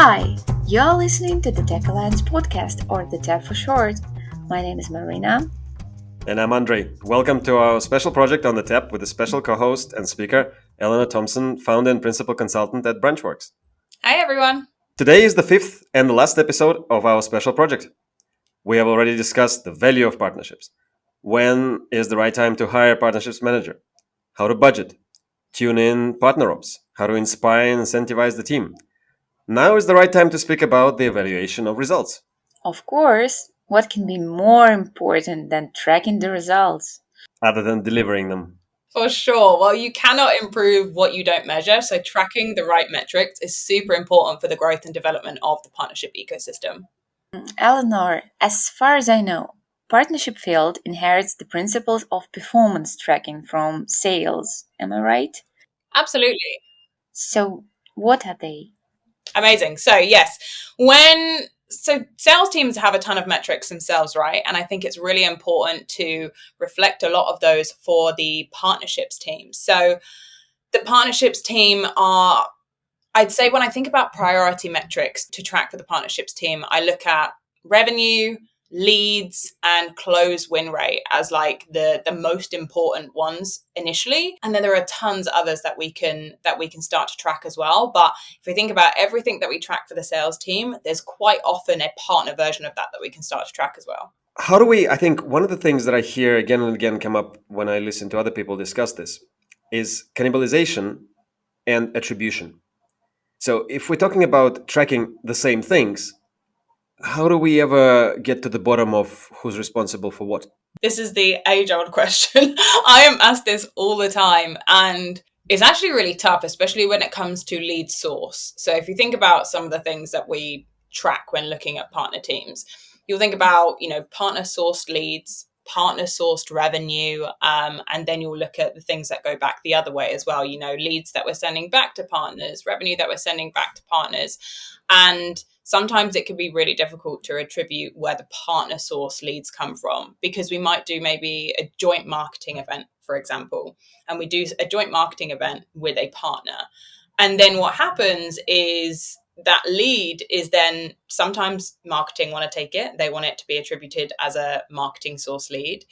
Hi, you're listening to the Tech Alliance podcast, or the TAP for short. My name is Maryna. And I'm Andrey. Welcome to our special project on the TAP with a special co-host and speaker, Eleanor Thompson, founder and principal consultant at Branchworks. Hi, everyone. Today is the fifth and the last episode of our special project. We have already discussed the value of partnerships. When is the right time to hire a partnerships manager? How to budget, tune in partner ops, how to inspire and incentivize the team. Now is the right time to speak about the evaluation of results. Of course, what can be more important than tracking the results? Other than delivering them. For sure. Well, you cannot improve what you don't measure. So tracking the right metrics is super important for the growth and development of the partnership ecosystem. Eleanor, as far as I know, partnership field inherits the principles of performance tracking from sales. Am I right? Absolutely. So, what are they? Amazing. So yes, sales teams have a ton of metrics themselves, right? And I think it's really important to reflect a lot of those for the partnerships team. So the partnerships team I'd say when I think about priority metrics to track for the partnerships team, I look at revenue, leads, and close win rate as like the most important ones initially. And then there are tons of others that we can start to track as well. But if we think about everything that we track for the sales team, there's quite often a partner version of that we can start to track as well. I think one of the things that I hear again and again come up when I listen to other people discuss this is cannibalization and attribution. So if we're talking about tracking the same things, how do we ever get to the bottom of who's responsible for what? This is the age-old question. I am asked this all the time, and it's actually really tough, especially when it comes to lead source. So if you think about some of the things that we track when looking at partner teams, you'll think about, partner-sourced leads, partner-sourced revenue, and then you'll look at the things that go back the other way as well. Leads that we're sending back to partners, revenue that we're sending back to partners. And sometimes it can be really difficult to attribute where the partner source leads come from, because we might do maybe a joint marketing event, for example, and we do a joint marketing event with a partner. And then what happens is that lead is then sometimes marketing want to take it. They want it to be attributed as a marketing source lead.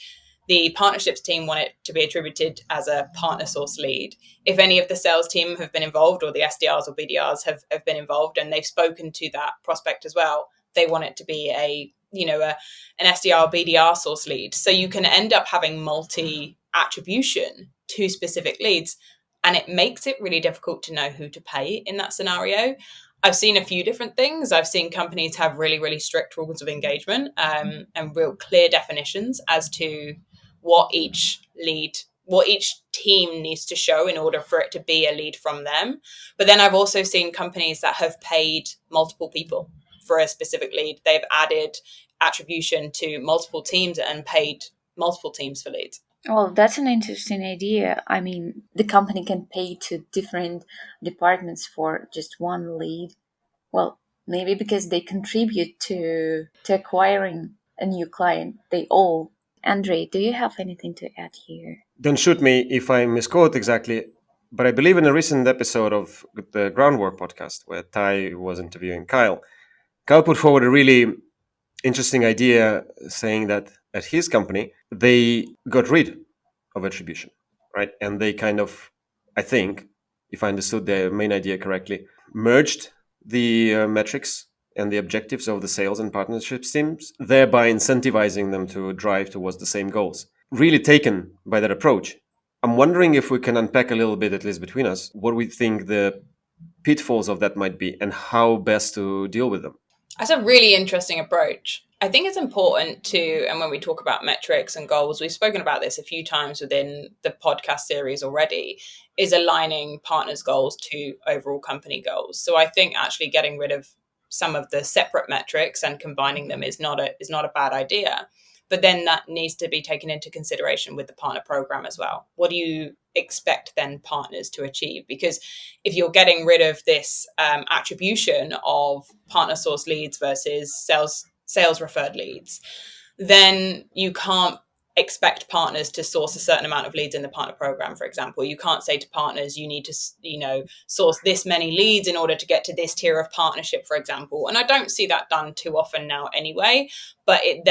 The partnerships team want it to be attributed as a partner source lead. If any of the sales team have been involved, or the SDRs or BDRs have been involved and they've spoken to that prospect as well, they want it to be an SDR or BDR source lead. So you can end up having multi-attribution to specific leads, and it makes it really difficult to know who to pay in that scenario. I've seen a few different things. I've seen companies have really, really strict rules of engagement and real clear definitions as to what each team needs to show in order for it to be a lead from them. But then I've also seen companies that have paid multiple people for a specific lead. They've added attribution to multiple teams and paid multiple teams for leads. Well, that's an interesting idea. I mean, the company can pay to different departments for just one lead. Well, maybe because they contribute to acquiring a new client. They all. Andrey, do you have anything to add here? Don't shoot me if I misquote exactly, but I believe in a recent episode of the Groundwork podcast where Ty was interviewing Kyle put forward a really interesting idea, saying that at his company, they got rid of attribution, right? And they kind of, I think, if I understood their main idea correctly, merged the metrics and the objectives of the sales and partnerships teams, thereby incentivizing them to drive towards the same goals. Really taken by that approach. I'm wondering if we can unpack a little bit, at least between us, what we think the pitfalls of that might be and how best to deal with them. That's a really interesting approach. I think it's important to, and when we talk about metrics and goals, we've spoken about this a few times within the podcast series already, is aligning partners' goals to overall company goals. So I think actually getting rid of some of the separate metrics and combining them is not a bad idea. But then that needs to be taken into consideration with the partner program as well. What do you expect then partners to achieve? Because if you're getting rid of this attribution of partner source leads versus sales referred leads, then you can't expect partners to source a certain amount of leads in the partner program, for example. You can't say to partners, you need to, source this many leads in order to get to this tier of partnership, for example. And I don't see that done too often now anyway, but it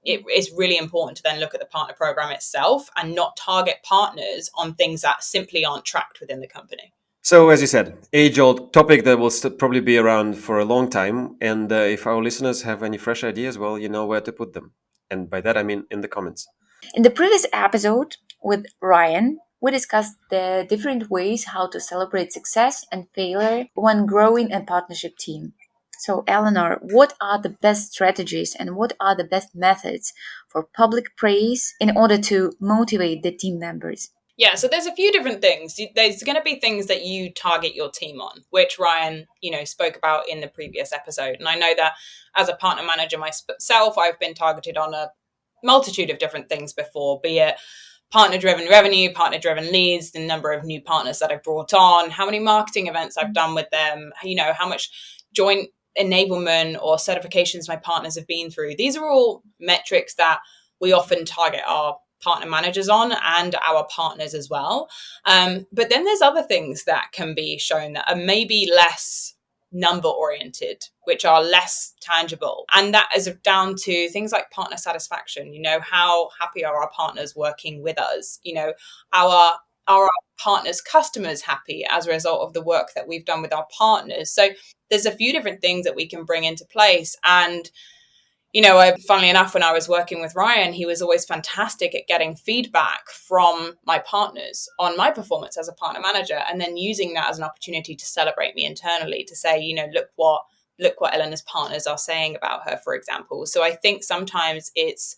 is really important to then look at the partner program itself and not target partners on things that simply aren't tracked within the company. So, as you said, age-old topic that will probably be around for a long time. And if our listeners have any fresh ideas, well, you know where to put them. And by that, I mean in the comments. In the previous episode with Ryan, we discussed the different ways how to celebrate success and failure when growing a partnership team. So, Eleanor, what are the best strategies and what are the best methods for public praise in order to motivate the team members? Yeah, so there's a few different things. There's going to be things that you target your team on, which Ryan, spoke about in the previous episode. And I know that as a partner manager myself, I've been targeted on a multitude of different things before, be it partner-driven revenue, partner-driven leads, the number of new partners that I've brought on, how many marketing events I've done with them, how much joint enablement or certifications my partners have been through. These are all metrics that we often target our partner managers on and our partners as well. But then there's other things that can be shown that are maybe less number oriented, which are less tangible. And that is down to things like partner satisfaction. How happy are our partners working with us? Are our partners' customers happy as a result of the work that we've done with our partners? So there's a few different things that we can bring into place. And funnily enough, when I was working with Ryan, he was always fantastic at getting feedback from my partners on my performance as a partner manager, and then using that as an opportunity to celebrate me internally, to say, look what Eleanor's partners are saying about her, for example. So I think sometimes it's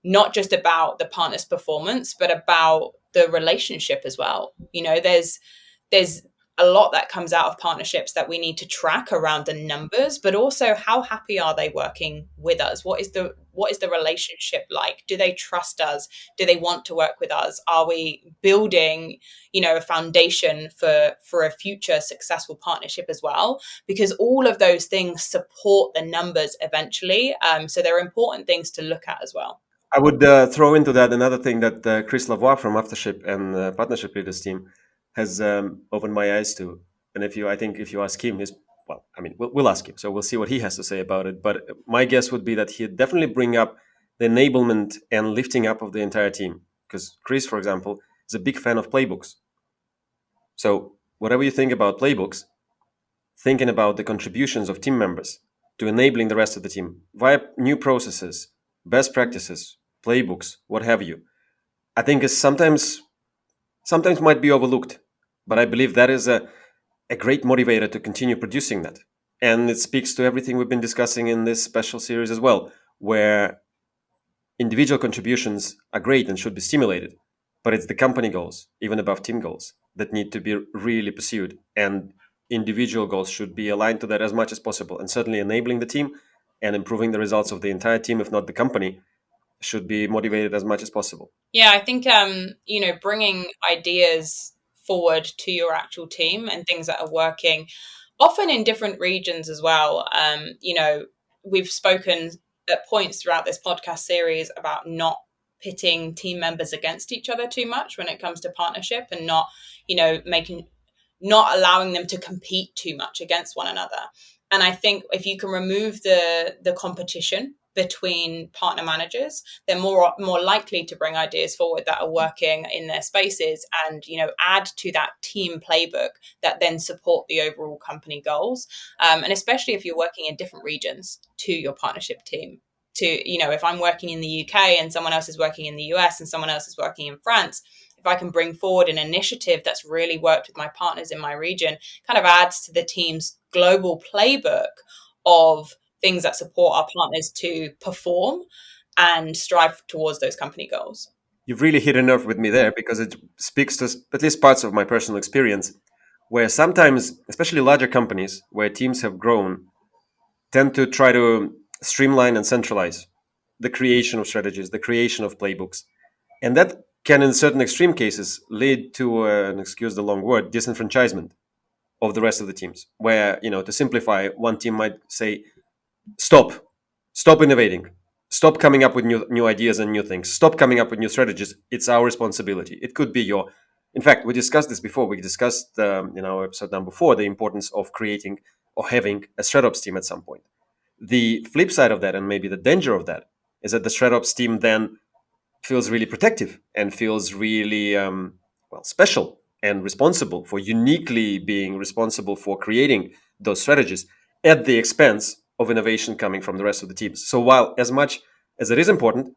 not just about the partner's performance, but about the relationship as well. There's a lot that comes out of partnerships that we need to track around the numbers, but also how happy are they working with us? What is the relationship like? Do they trust us? Do they want to work with us? Are we building, a foundation for a future successful partnership as well? Because all of those things support the numbers eventually. So they're important things to look at as well. I would throw into that another thing that Chris Lavoie from Aftership and Partnership Leaders team has opened my eyes to. And if you ask him, we'll ask him. So we'll see what he has to say about it. But my guess would be that he'd definitely bring up the enablement and lifting up of the entire team. Because Chris, for example, is a big fan of playbooks. So whatever you think about playbooks, thinking about the contributions of team members to enabling the rest of the team via new processes, best practices, playbooks, what have you, I think is sometimes might be overlooked. But I believe that is a great motivator to continue producing that. And it speaks to everything we've been discussing in this special series as well, where individual contributions are great and should be stimulated, but it's the company goals, even above team goals, that need to be really pursued. And individual goals should be aligned to that as much as possible. And certainly enabling the team and improving the results of the entire team, if not the company, should be motivated as much as possible. Yeah, I think, bringing ideas forward to your actual team and things that are working, often in different regions as well. We've spoken at points throughout this podcast series about not pitting team members against each other too much when it comes to partnership, and not allowing them to compete too much against one another. And I think if you can remove the competition between partner managers, they're more likely to bring ideas forward that are working in their spaces, and add to that team playbook that then support the overall company goals. And especially if you're working in different regions to your partnership team. If I'm working in the UK and someone else is working in the US and someone else is working in France, if I can bring forward an initiative that's really worked with my partners in my region, kind of adds to the team's global playbook of things that support our partners to perform and strive towards those company goals. You've really hit a nerve with me there, because it speaks to at least parts of my personal experience, where sometimes, especially larger companies where teams have grown, tend to try to streamline and centralize the creation of strategies, the creation of playbooks. And that can, in certain extreme cases, lead to, and excuse the long word, disenfranchisement of the rest of the teams, where, to simplify, one team might say, stop innovating. Stop coming up with new ideas and new things. Stop coming up with new strategies. It's our responsibility. It could be your. In fact, we discussed this before. We discussed in our episode number 4 the importance of creating or having a StratOps team at some point. The flip side of that, and maybe the danger of that, is that the StratOps team then feels really protective and feels really special and responsible for uniquely being responsible for creating those strategies at the expense of innovation coming from the rest of the teams. So while as much as it is important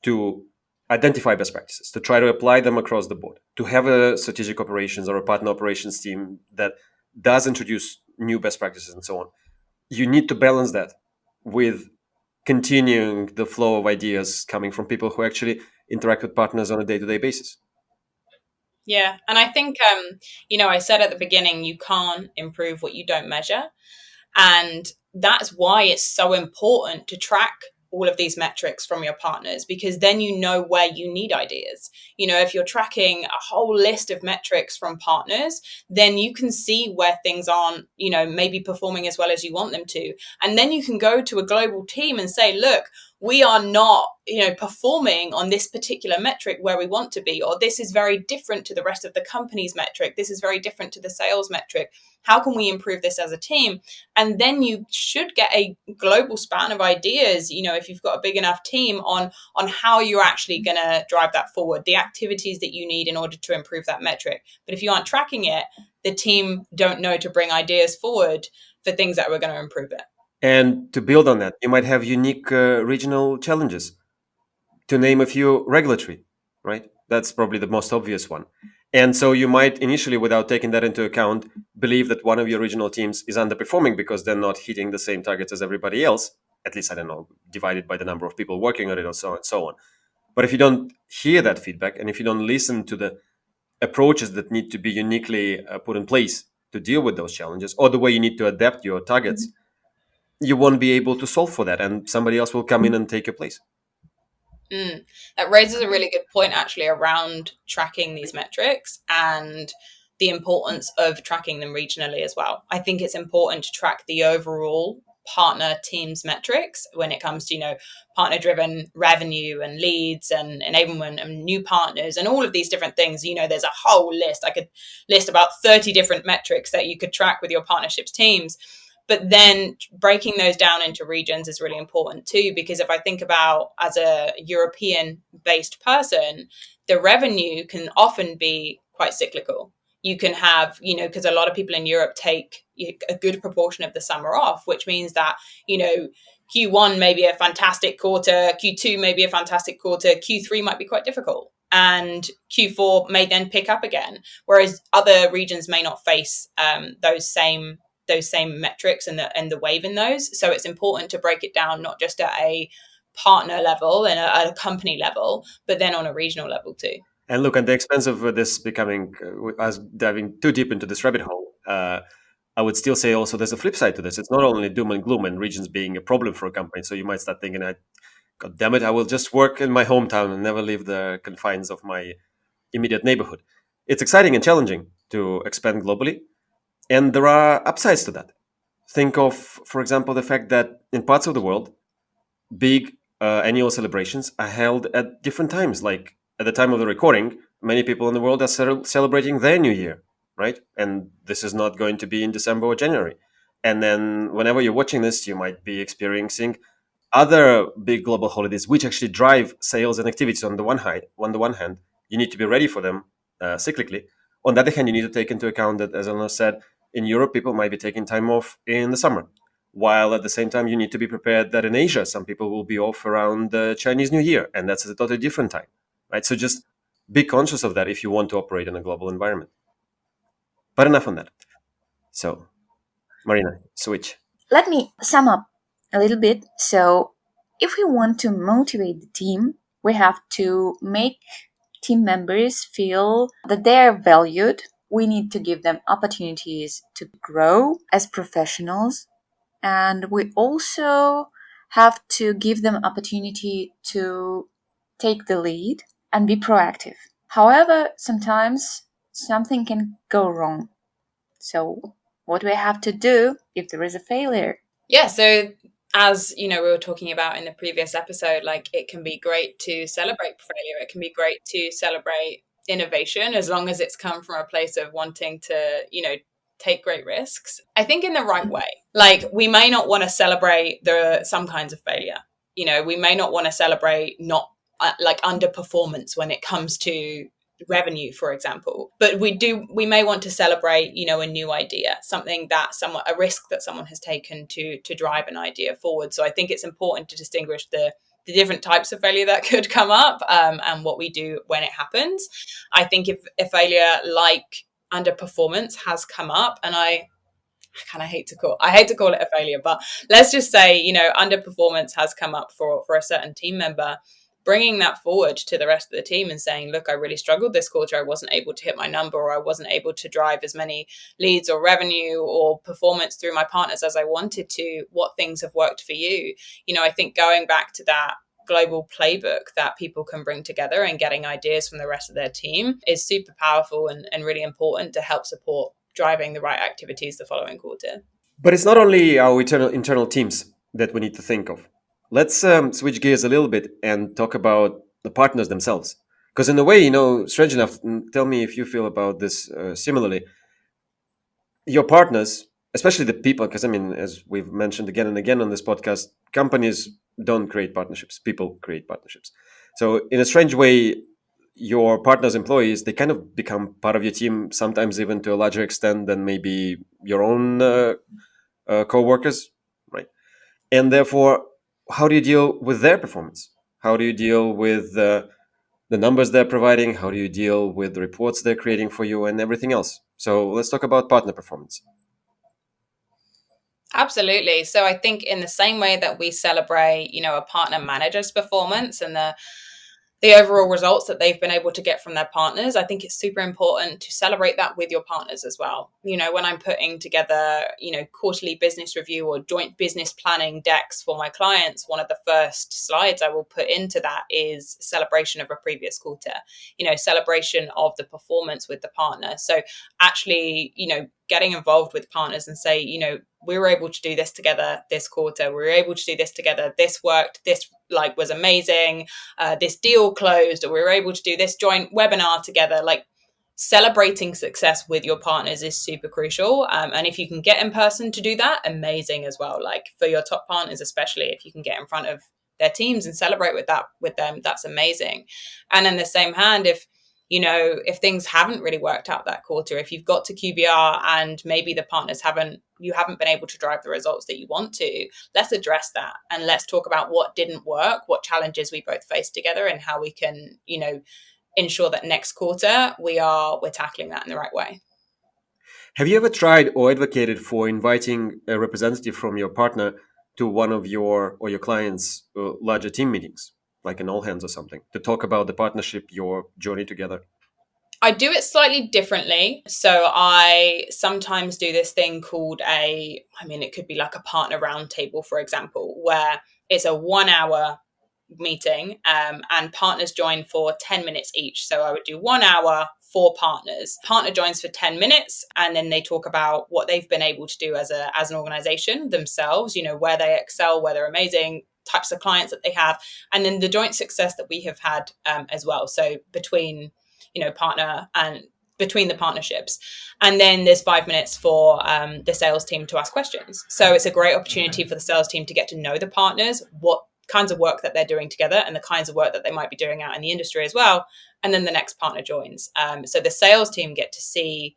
to identify best practices, to try to apply them across the board, to have a strategic operations or a partner operations team that does introduce new best practices and so on, you need to balance that with continuing the flow of ideas coming from people who actually interact with partners on a day-to-day basis. Yeah. And I think, I said at the beginning, you can't improve what you don't measure. And that's why it's so important to track all of these metrics from your partners, because then you know where you need ideas. If you're tracking a whole list of metrics from partners, then you can see where things aren't, maybe performing as well as you want them to. And then you can go to a global team and say, look, we are not, performing on this particular metric where we want to be, or this is very different to the rest of the company's metric. This is very different to the sales metric. How can we improve this as a team? And then you should get a global span of ideas, if you've got a big enough team on how you're actually going to drive that forward, the activities that you need in order to improve that metric. But if you aren't tracking it, the team don't know to bring ideas forward for things that were going to improve it. And to build on that, you might have unique regional challenges. To name a few, regulatory, right? That's probably the most obvious one. And so you might initially, without taking that into account, believe that one of your regional teams is underperforming because they're not hitting the same targets as everybody else. At least, I don't know, divided by the number of people working on it or so on and so on. But if you don't hear that feedback, and if you don't listen to the approaches that need to be uniquely put in place to deal with those challenges, or the way you need to adapt your targets, you won't be able to solve for that, and somebody else will come in and take your place. That raises a really good point, actually, around tracking these metrics and the importance of tracking them regionally as well. I think it's important to track the overall partner teams metrics when it comes to, partner-driven revenue and leads and enablement and new partners and all of these different things. There's a whole list. I could list about 30 different metrics that you could track with your partnerships teams. But then breaking those down into regions is really important too, because if I think about as a European-based person, the revenue can often be quite cyclical. You can have, because a lot of people in Europe take a good proportion of the summer off, which means that, Q1 may be a fantastic quarter, Q2 may be a fantastic quarter, Q3 might be quite difficult, and Q4 may then pick up again. Whereas other regions may not face those same metrics and the wave in those. So it's important to break it down, not just at a partner level and at a company level, but then on a regional level too. And look, at the expense of this becoming, us diving too deep into this rabbit hole, I would still say also there's a flip side to this. It's not only doom and gloom and regions being a problem for a company. So you might start thinking, God damn it, I will just work in my hometown and never leave the confines of my immediate neighborhood. It's exciting and challenging to expand globally. And there are upsides to that. Think of, for example, the fact that in parts of the world, big annual celebrations are held at different times. Like at the time of the recording, many people in the world are celebrating their new year, right? And this is not going to be in December or January. And then whenever you're watching this, you might be experiencing other big global holidays, which actually drive sales and activities on the one hand. You need to be ready for them cyclically. On the other hand, you need to take into account that, as Eleanor said, in Europe, people might be taking time off in the summer, while at the same time, you need to be prepared that in Asia, some people will be off around the Chinese New Year, and that's at a totally different time, right? So just be conscious of that if you want to operate in a global environment. But enough on that. So, Maryna, switch. Let me sum up a little bit. So, if we want to motivate the team, we have to make team members feel that they're valued. We need to give them opportunities to grow as professionals. And we also have to give them opportunity to take the lead and be proactive. However, sometimes something can go wrong. So what do we have to do if there is a failure? Yeah, so as we were talking about in the previous episode, like it can be great to celebrate failure. It can be great to celebrate innovation as long as it's come from a place of wanting to, take great risks. I think in the right way. Like we may not want to celebrate some kinds of failure. We may not want to celebrate not like underperformance when it comes to revenue, for example, but we may want to celebrate a new idea, something that a risk that someone has taken to drive an idea forward. So I think it's important to distinguish the different types of failure that could come up, and what we do when it happens. I think if a failure like underperformance has come up, and I hate to call it a failure, but let's just say underperformance has come up for a certain team member, bringing that forward to the rest of the team and saying, look, I really struggled this quarter. I wasn't able to hit my number, or I wasn't able to drive as many leads or revenue or performance through my partners as I wanted to. What things have worked for you? I think going back to that global playbook that people can bring together and getting ideas from the rest of their team is super powerful and really important to help support driving the right activities the following quarter. But it's not only our internal teams that we need to think of. Let's switch gears a little bit and talk about the partners themselves. Because in a way, strange enough, tell me if you feel about this similarly. Your partners, especially the people, because as we've mentioned again and again on this podcast, companies don't create partnerships, people create partnerships. So in a strange way, your partner's employees, they kind of become part of your team, sometimes even to a larger extent than maybe your own co-workers, right? And therefore, how do you deal with their performance? How do you deal with the numbers they're providing? How do you deal with the reports they're creating for you and everything else? So let's talk about partner performance. Absolutely. So I think in the same way that we celebrate, a partner manager's performance and the overall results that they've been able to get from their partners, I think it's super important to celebrate that with your partners as well. When I'm putting together, quarterly business review or joint business planning decks for my clients, one of the first slides I will put into that is celebration of a previous quarter, celebration of the performance with the partner. So actually, getting involved with partners and say, we were able to do this together this quarter. We were able to do this together. This worked. This was amazing. This deal closed, or we were able to do this joint webinar together. Like celebrating success with your partners is super crucial. And if you can get in person to do that, amazing as well. Like for your top partners, especially if you can get in front of their teams and celebrate with them, that's amazing. And in the same hand, if things haven't really worked out that quarter, if you've got to QBR and maybe the partners you haven't been able to drive the results that you want to, let's address that and let's talk about what didn't work, what challenges we both faced together, and how we can, ensure that next quarter we're tackling that in the right way. Have you ever tried or advocated for inviting a representative from your partner to one of your clients' larger team meetings, like an all hands or something, to talk about the partnership, your journey together? I do it slightly differently. So I sometimes do this thing called it could be like a partner roundtable, for example, where it's a 1 hour meeting, and partners join for 10 minutes each. So I would do 1 hour, 4 partners. Partner joins for 10 minutes, and then they talk about what they've been able to do as an organization themselves, where they excel, where they're amazing, types of clients that they have, and then the joint success that we have had as well. So between partner and between the partnerships. And then there's 5 minutes for the sales team to ask questions. So it's a great opportunity for the sales team to get to know the partners, what kinds of work that they're doing together and the kinds of work that they might be doing out in the industry as well. And then the next partner joins. So the sales team get to see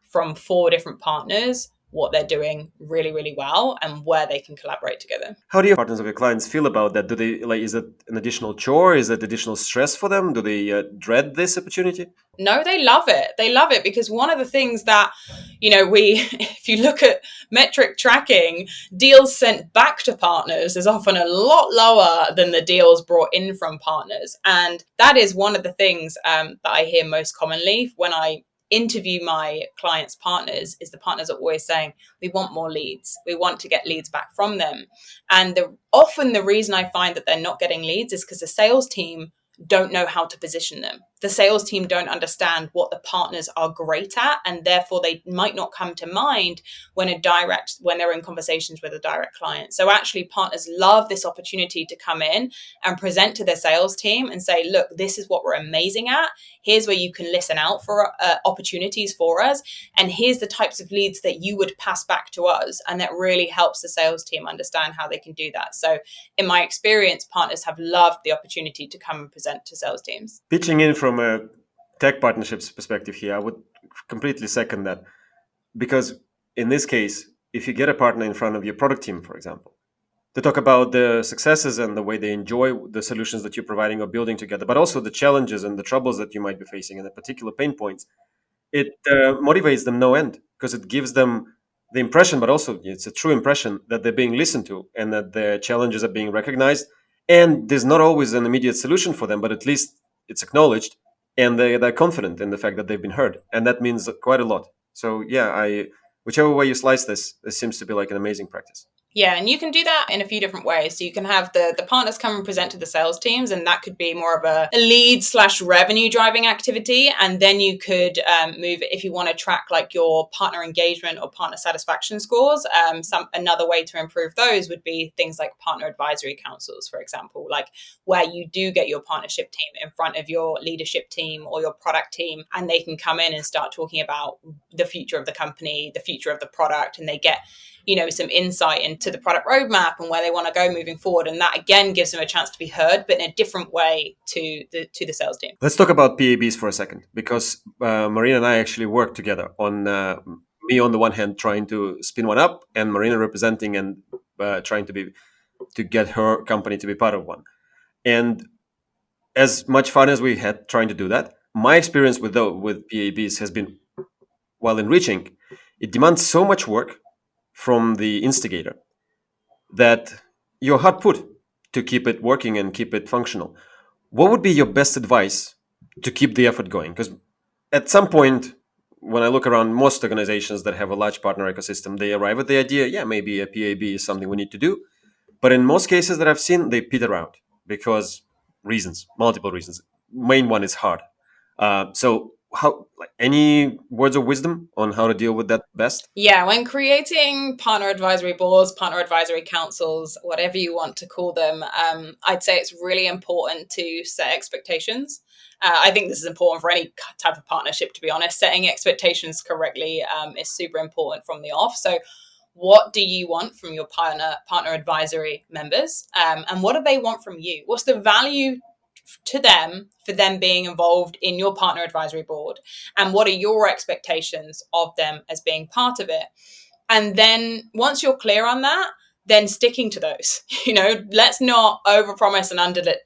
from 4 different partners what they're doing really, really well and where they can collaborate together. How do your partners of your clients feel about that? Do they is it an additional chore? Is it additional stress for them? Do they dread this opportunity? No, they love it. They love it because one of the things that, if you look at metric tracking, deals sent back to partners is often a lot lower than the deals brought in from partners. And that is one of the things that I hear most commonly when I interview my clients' partners, is the partners are always saying, we want more leads. We want to get leads back from them. And often the reason I find that they're not getting leads is because the sales team don't know how to position them. the sales team don't understand what the partners are great at, and therefore they might not come to mind when they're in conversations with a direct client. So actually partners love this opportunity to come in and present to their sales team and say, look, this is what we're amazing at. Here's where you can listen out for opportunities for us. And here's the types of leads that you would pass back to us. And that really helps the sales team understand how they can do that. So in my experience, partners have loved the opportunity to come and present to sales teams. Pitching in from a tech partnerships perspective here, I would completely second that. Because in this case, if you get a partner in front of your product team, for example, to talk about the successes and the way they enjoy the solutions that you're providing or building together, but also the challenges and the troubles that you might be facing and the particular pain points, it motivates them no end, because it gives them the impression, but also it's a true impression that they're being listened to and that their challenges are being recognized. And there's not always an immediate solution for them, but at least it's acknowledged, and they're confident in the fact that they've been heard. And that means quite a lot. So yeah, whichever way you slice this seems to be like an amazing practice. Yeah, and you can do that in a few different ways. So you can have the partners come and present to the sales teams, and that could be more of a lead/revenue driving activity. And then you could move it if you want to track like your partner engagement or partner satisfaction scores. Another way to improve those would be things like partner advisory councils, for example, like where you do get your partnership team in front of your leadership team or your product team, and they can come in and start talking about the future of the company, the future of the product, and they get some insight into the product roadmap and where they want to go moving forward. And that again gives them a chance to be heard, but in a different way to the sales team. Let's talk about PABs for a second, because Maryna and I actually worked together on me on the one hand trying to spin one up, and Maryna representing and trying to get her company to be part of one. And as much fun as we had trying to do that, my experience with PABs has been, while enriching, it demands so much work from the instigator that you're hard put to keep it working and keep it functional. What would be your best advice to keep the effort going? Because at some point, when I look around most organizations that have a large partner ecosystem, they arrive at the idea, yeah, maybe a PAB is something we need to do. But in most cases that I've seen, they peter out because multiple reasons. Main one is hard. So any words of wisdom on how to deal with that best? Yeah, when creating partner advisory boards, partner advisory councils, whatever you want to call them, I'd say it's really important to set expectations. I think this is important for any type of partnership, to be honest. Setting expectations correctly is super important from the off. So what do you want from your partner advisory members? And what do they want from you? What's the value to them for them being involved in your partner advisory board, and what are your expectations of them as being part of it? And then once you're clear on that, then sticking to those. Let's not overpromise and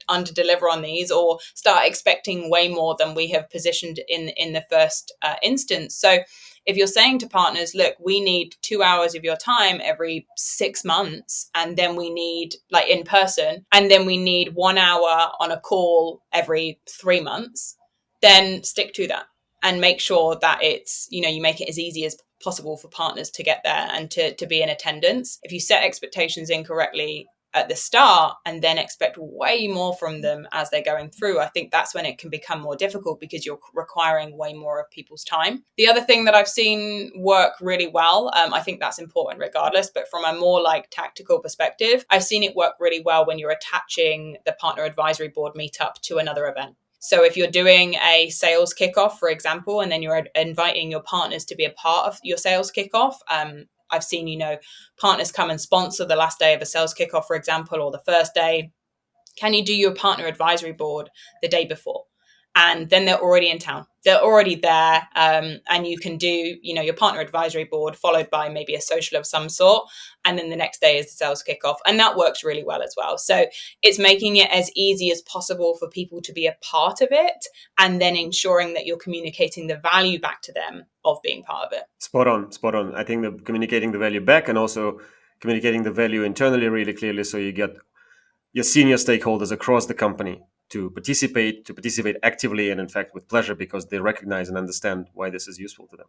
underdeliver on these, or start expecting way more than we have positioned in the first instance. So if you're saying to partners, look, we need 2 hours of your time every 6 months, and then we need like in person, and then we need 1 hour on a call every 3 months, then stick to that and make sure that it's, you make it as easy as possible for partners to get there and to be in attendance. If you set expectations incorrectly at the start and then expect way more from them as they're going through, I think that's when it can become more difficult, because you're requiring way more of people's time. The other thing that I've seen work really well, I think that's important regardless, but from a more like tactical perspective, I've seen it work really well when you're attaching the partner advisory board meetup to another event. So if you're doing a sales kickoff, for example, and then you're inviting your partners to be a part of your sales kickoff, I've seen, partners come and sponsor the last day of a sales kickoff, for example, or the first day. Can you do your partner advisory board the day before? And then they're already in town. They're already there. And you can do, your partner advisory board followed by maybe a social of some sort. And then the next day is the sales kickoff. And that works really well as well. So it's making it as easy as possible for people to be a part of it, and then ensuring that you're communicating the value back to them of being part of it. Spot on. I think communicating the value back, and also communicating the value internally really clearly, so you get your senior stakeholders across the company to participate actively and in fact with pleasure, because they recognize and understand why this is useful to them.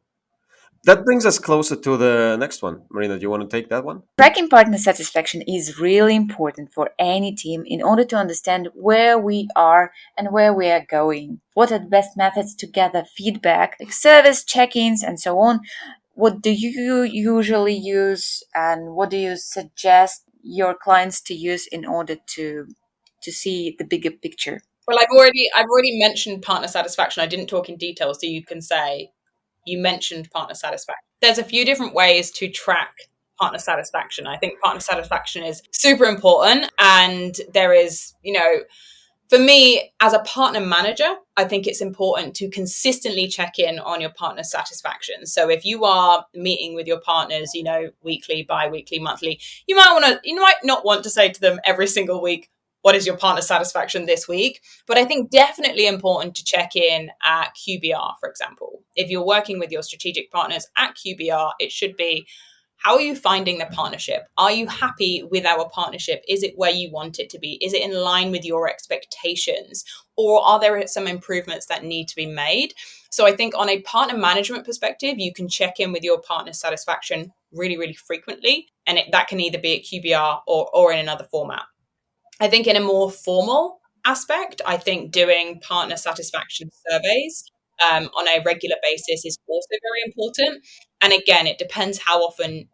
That brings us closer to the next one. Maryna, do you want to take that one? Tracking partner satisfaction is really important for any team in order to understand where we are and where we are going. What are the best methods to gather feedback, like service check-ins and so on? What do you usually use, and what do you suggest your clients to use in order to see the bigger picture? Well, I've already mentioned partner satisfaction. I didn't talk in detail, so you can say you mentioned partner satisfaction. There's a few different ways to track partner satisfaction. I think partner satisfaction is super important, and there is, for me as a partner manager, I think it's important to consistently check in on your partner satisfaction. So if you are meeting with your partners, weekly, bi-weekly, monthly, you might not want to say to them every single week, what is your partner satisfaction this week? But I think definitely important to check in at QBR, for example. If you're working with your strategic partners at QBR, it should be, how are you finding the partnership? Are you happy with our partnership? Is it where you want it to be? Is it in line with your expectations? Or are there some improvements that need to be made? So I think on a partner management perspective, you can check in with your partner satisfaction really, really frequently. And that can either be at QBR or in another format. I think in a more formal aspect, I think doing partner satisfaction surveys on a regular basis is also very important. And again, it depends how often,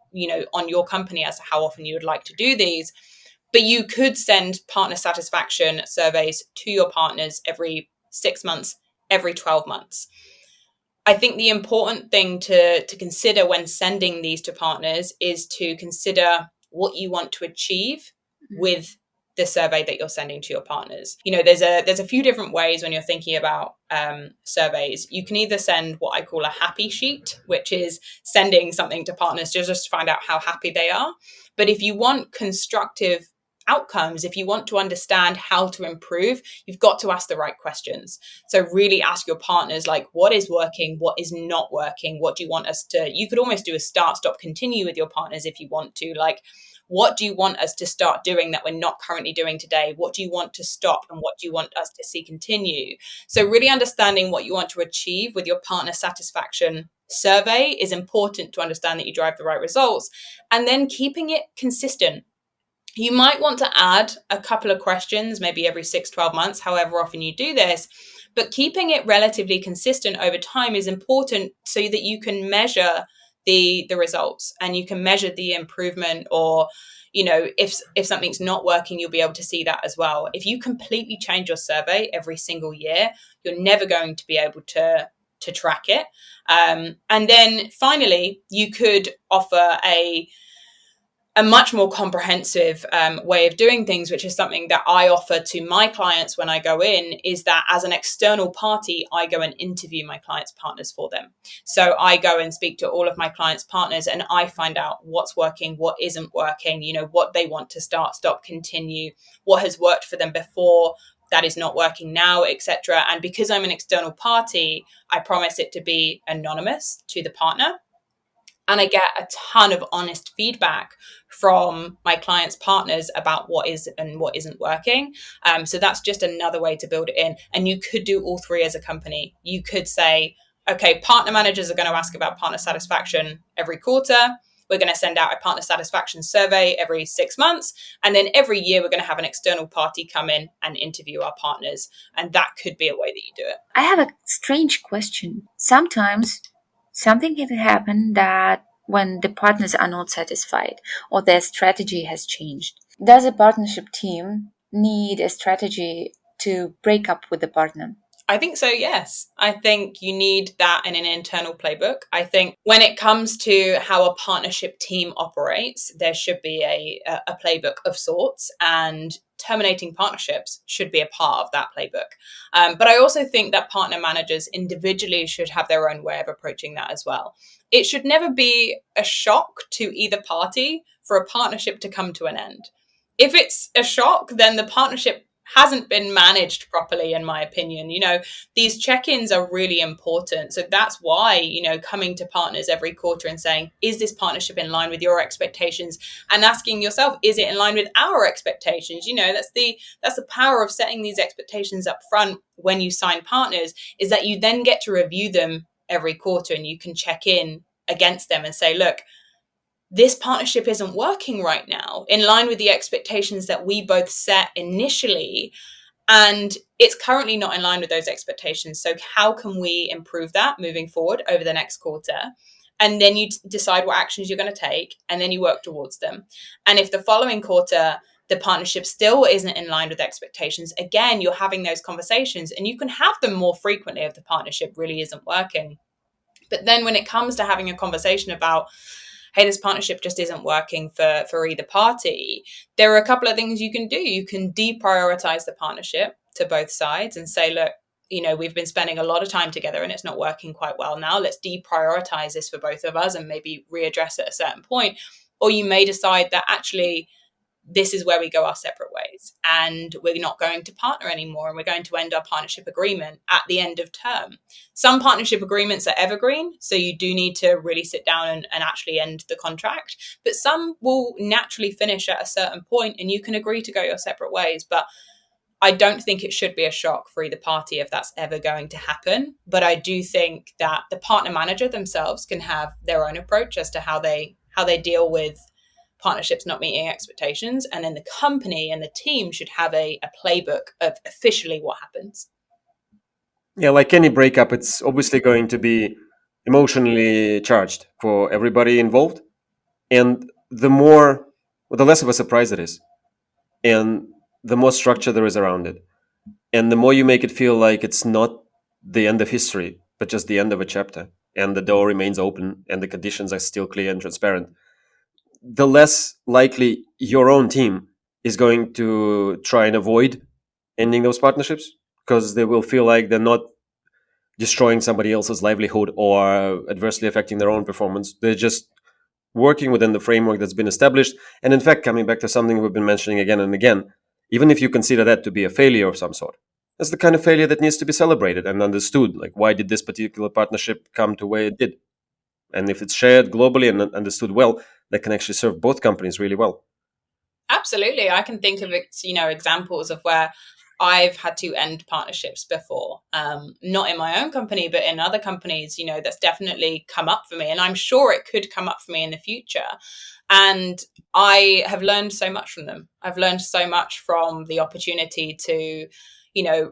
on your company as to how often you would like to do these. But you could send partner satisfaction surveys to your partners every 6 months, every 12 months. I think the important thing to consider when sending these to partners is to consider what you want to achieve with the survey that you're sending to your partners. There's a few different ways when you're thinking about surveys. You can either send what I call a happy sheet, which is sending something to partners just to find out how happy they are. But if you want constructive outcomes, if you want to understand how to improve, you've got to ask the right questions. So really ask your partners, like, what is working, what is not working, what do you want us to, you could almost do a start, stop, continue with your partners if you want to, like, what do you want us to start doing that we're not currently doing today? What do you want to stop and what do you want us to see continue? So really understanding what you want to achieve with your partner satisfaction survey is important to understand that you drive the right results, and then keeping it consistent. You might want to add a couple of questions, maybe every 6-12 months, however often you do this, but keeping it relatively consistent over time is important so that you can measure the results and you can measure the improvement, or if something's not working, you'll be able to see that as well. If you completely change your survey every single year, you're never going to be able to track it. And then finally, you could offer a much more comprehensive way of doing things, which is something that I offer to my clients when I go in, is that as an external party, I go and interview my clients' partners for them. So I go and speak to all of my clients' partners and I find out what's working, what isn't working, what they want to start, stop, continue, what has worked for them before, that is not working now, etc. And because I'm an external party, I promise it to be anonymous to the partner. And I get a ton of honest feedback from my clients' partners about what is and what isn't working. So that's just another way to build it in. And you could do all three as a company. You could say, okay, partner managers are going to ask about partner satisfaction every quarter. We're going to send out a partner satisfaction survey every 6 months. And then every year, we're going to have an external party come in and interview our partners. And that could be a way that you do it. I have a strange question. Sometimes something can happen that when the partners are not satisfied or their strategy has changed. Does a partnership team need a strategy to break up with the partner? I think so, yes. I think you need that in an internal playbook. I think when it comes to how a partnership team operates, there should be a playbook of sorts, and terminating partnerships should be a part of that playbook. But I also think that partner managers individually should have their own way of approaching that as well. It should never be a shock to either party for a partnership to come to an end. If it's a shock, then the partnership hasn't been managed properly, in my opinion. These check-ins are really important. So that's why, coming to partners every quarter and saying, is this partnership in line with your expectations? And asking yourself, is it in line with our expectations? That's the power of setting these expectations up front when you sign partners, is that you then get to review them every quarter and you can check in against them and say, look, this partnership isn't working right now in line with the expectations that we both set initially. And it's currently not in line with those expectations. So how can we improve that moving forward over the next quarter? And then you decide what actions you're going to take, and then you work towards them. And if the following quarter, the partnership still isn't in line with expectations, again, you're having those conversations, and you can have them more frequently if the partnership really isn't working. But then when it comes to having a conversation about, hey, this partnership just isn't working for either party, there are a couple of things you can do. You can deprioritize the partnership to both sides and say, look, we've been spending a lot of time together and it's not working quite well now. Let's deprioritize this for both of us and maybe readdress at a certain point. Or you may decide that actually this is where we go our separate ways and we're not going to partner anymore and we're going to end our partnership agreement at the end of term. Some partnership agreements are evergreen, so you do need to really sit down and actually end the contract, but some will naturally finish at a certain point and you can agree to go your separate ways. But I don't think it should be a shock for either party if that's ever going to happen. But I do think that the partner manager themselves can have their own approach as to how they deal with partnerships not meeting expectations. And then the company and the team should have a playbook of officially what happens. Yeah, like any breakup, it's obviously going to be emotionally charged for everybody involved. And the less of a surprise it is. And the more structure there is around it. And the more you make it feel like it's not the end of history, but just the end of a chapter, and the door remains open and the conditions are still clear and transparent, the less likely your own team is going to try and avoid ending those partnerships, because they will feel like they're not destroying somebody else's livelihood or adversely affecting their own performance. They're just working within the framework that's been established. And in fact, coming back to something we've been mentioning again and again, even if you consider that to be a failure of some sort, that's the kind of failure that needs to be celebrated and understood. Like, why did this particular partnership come to where it did? And if it's shared globally and understood well, that can actually serve both companies really well. Absolutely. I can think of examples of where I've had to end partnerships before, not in my own company, but in other companies, that's definitely come up for me. And I'm sure it could come up for me in the future. And I have learned so much from them. I've learned so much from the opportunity to,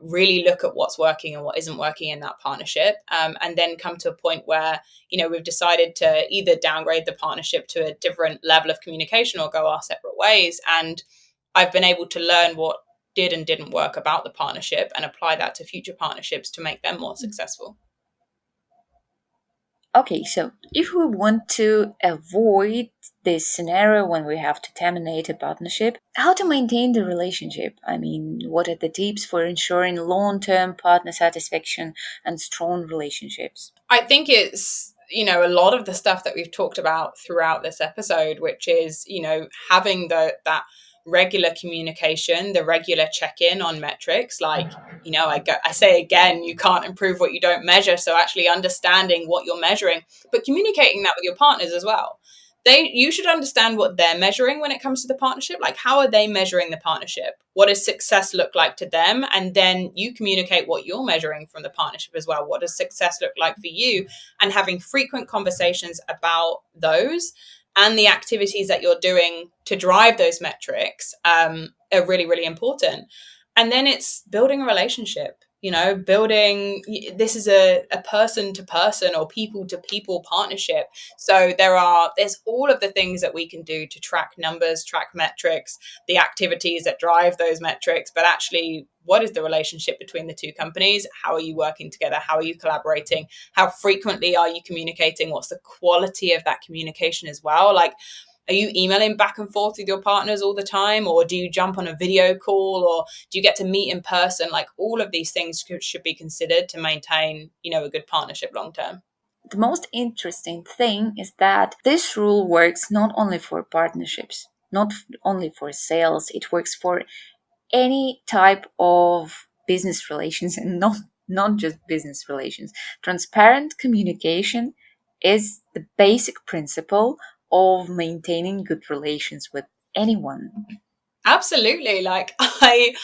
really look at what's working and what isn't working in that partnership. And then come to a point where, we've decided to either downgrade the partnership to a different level of communication or go our separate ways. And I've been able to learn what did and didn't work about the partnership and apply that to future partnerships to make them more successful. Okay, so if we want to avoid this scenario when we have to terminate a partnership, how to maintain the relationship? I mean, what are the tips for ensuring long-term partner satisfaction and strong relationships? I think it's, a lot of the stuff that we've talked about throughout this episode, which is, having that regular communication, the regular check-in on metrics. Like, I say again, you can't improve what you don't measure. So actually understanding what you're measuring, but communicating that with your partners as well. You should understand what they're measuring when it comes to the partnership. Like, how are they measuring the partnership? What does success look like to them? And then you communicate what you're measuring from the partnership as well. What does success look like for you? And having frequent conversations about those and the activities that you're doing to drive those metrics are really, really important. And then it's building a relationship, this is a person to person or people to people partnership. So there's all of the things that we can do to track numbers, track metrics, the activities that drive those metrics, but actually, what is the relationship between the two companies? How are you working together? How are you collaborating? How frequently are you communicating? What's the quality of that communication as well? Like, are you emailing back and forth with your partners all the time? Or do you jump on a video call? Or do you get to meet in person? Like, all of these things should be considered to maintain, a good partnership long term. The most interesting thing is that this rule works not only for partnerships, not only for sales, it works for any type of business relations, and not just business relations. Transparent communication is the basic principle of maintaining good relations with anyone. Absolutely. Like, I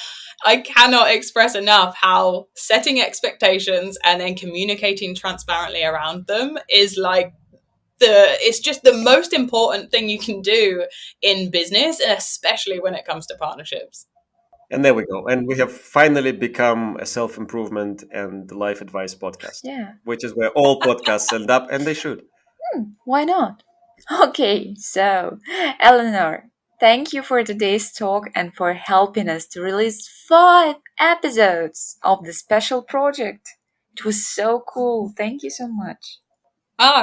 cannot express enough how setting expectations and then communicating transparently around them is like it's just the most important thing you can do in business, and especially when it comes to partnerships. And there we go. And we have finally become a self-improvement and life advice podcast, which is where all podcasts end up, and they should. Why not? Okay, so Eleanor, thank you for today's talk and for helping us to release 5 episodes of the special project. It was so cool. Thank you so much.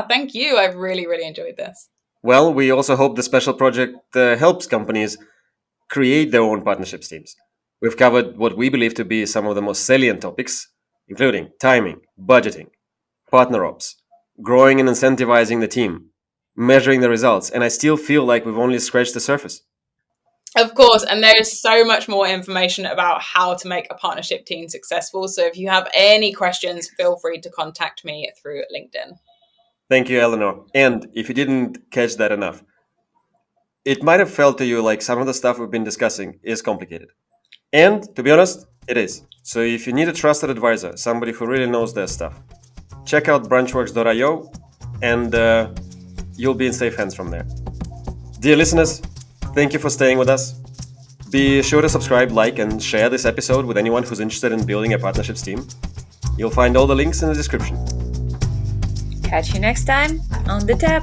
Thank you. I've really, really enjoyed this. Well, we also hope the special project helps companies create their own partnerships teams. We've covered what we believe to be some of the most salient topics, including timing, budgeting, partner ops, growing and incentivizing the team, measuring the results, and I still feel like we've only scratched the surface. Of course, and there is so much more information about how to make a partnership team successful. So if you have any questions, feel free to contact me through LinkedIn. Thank you, Eleanor. And if you didn't catch that enough, it might have felt to you like some of the stuff we've been discussing is complicated. And to be honest, it is. So if you need a trusted advisor, somebody who really knows their stuff, check out branchworks.io and you'll be in safe hands from there. Dear listeners, thank you for staying with us. Be sure to subscribe, like, and share this episode with anyone who's interested in building a partnerships team. You'll find all the links in the description. Catch you next time on the tap.